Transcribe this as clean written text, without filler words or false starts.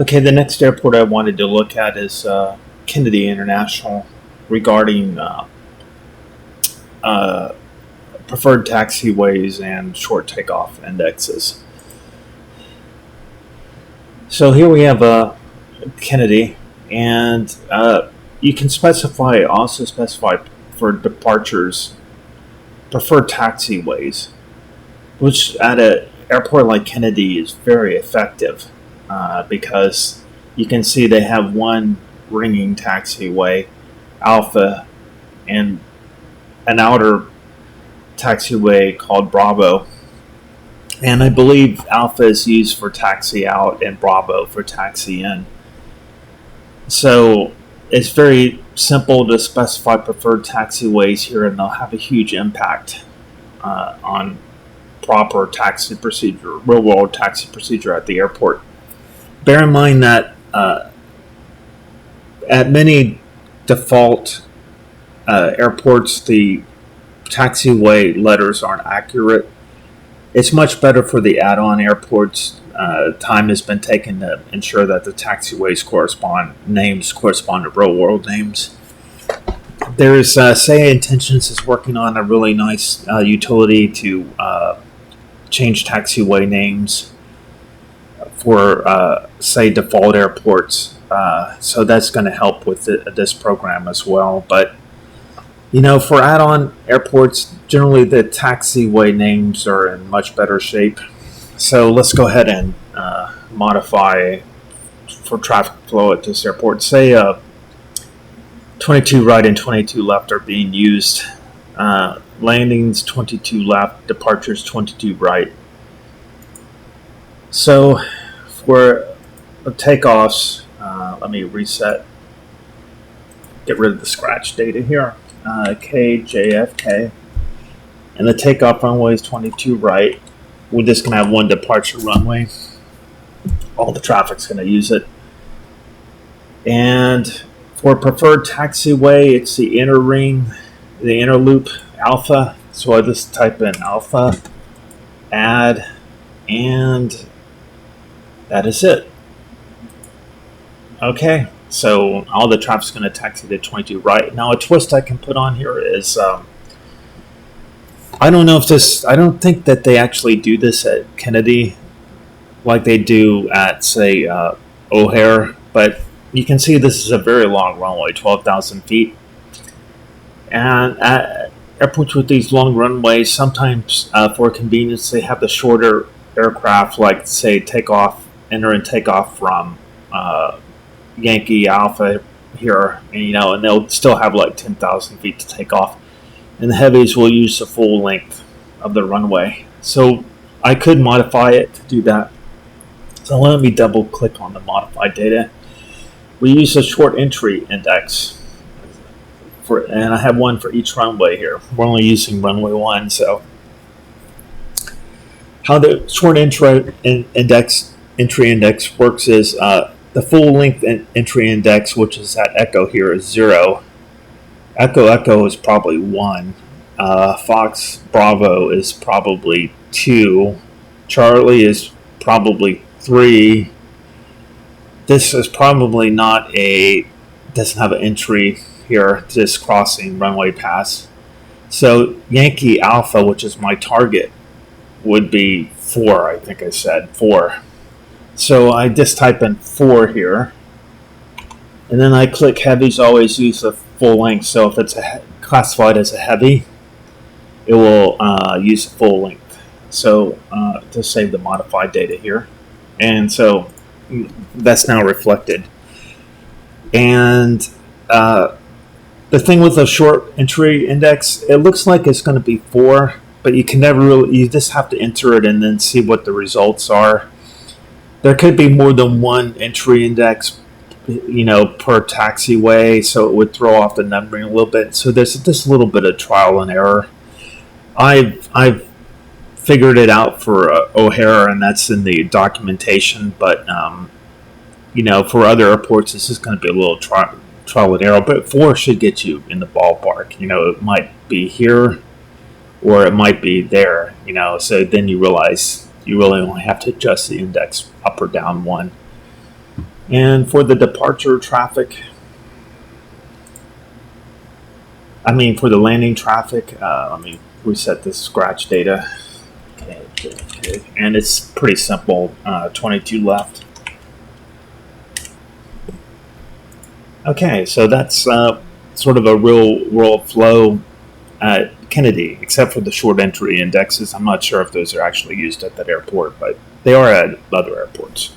Okay, the next airport I wanted to look at is Kennedy International regarding uh, preferred taxiways and short takeoff indexes. So here we have Kennedy, and you can also specify for departures preferred taxiways, which at an airport like Kennedy is very effective because you can see they have one ringing taxiway, Alpha, and an outer taxiway called Bravo. And I believe Alpha is used for taxi out and Bravo for taxi in. So it's very simple to specify preferred taxiways here, and they'll have a huge impact on proper taxi procedure, real world taxi procedure at the airport. Bear in mind that at many default airports, the taxiway letters aren't accurate. It's much better for the add-on airports. Time has been taken to ensure that the taxiways names correspond to real-world names. There's Say Intentions is working on a really nice utility to change taxiway names for, say, default airports. So that's going to help with this program as well. But for add-on airports, generally the taxiway names are in much better shape. So let's go ahead and modify for traffic flow at this airport. Say 22 right and 22 left are being used. Landings 22 left, departures 22 right. So for takeoffs, let me get rid of the scratch data here. KJFK, and the takeoff runway is 22 right. We're just going to have one departure runway. All the traffic's going to use it. And for preferred taxiway, it's the inner ring, the inner loop Alpha. So I just type in Alpha, add, and that is it. Okay. So all the traffic's going to taxi to 22 right. Now a twist I can put on here is I don't think that they actually do this at Kennedy like they do at, say, O'Hare, but you can see this is a very long runway, 12,000 feet. And at airports with these long runways, sometimes for convenience, they have the shorter aircraft, like, say, enter and take off from Yankee Alpha here, and they'll still have like 10,000 feet to take off. And the heavies will use the full length of the runway. So I could modify it to do that. So let me double click on the modified data. We use a short entry index, and I have one for each runway here. We're only using runway 1, so how the short entry index works is the full length entry index, which is at Echo here, is 0. Echo is probably 1. Fox Bravo is probably 2. Charlie is probably 3. This is probably doesn't have an entry here, just crossing runway pass. So Yankee Alpha, which is my target, would be 4, I think I said 4. So I just type in 4 here, and then I click heavies. Always use the full length. So if it's classified as a heavy, it will use the full length. So to save the modified data here, and so that's now reflected. And the thing with the short entry index, it looks like it's going to be 4, but you can never really. You just have to enter it and then see what the results are. There could be more than one entry index, per taxiway, so it would throw off the numbering a little bit. So there's just a little bit of trial and error. I've figured it out for O'Hare, and that's in the documentation. But for other airports, this is going to be a little trial and error. But 4 should get you in the ballpark. It might be here, or it might be there. So then you realize you really only have to adjust the index up or down 1. And for the departure traffic, for the landing traffic, let me reset this scratch data. Okay. And it's pretty simple, 22 left. Okay, so that's sort of a real world flow at Kennedy, except for the short entry indexes. I'm not sure if those are actually used at that airport, but they are at other airports.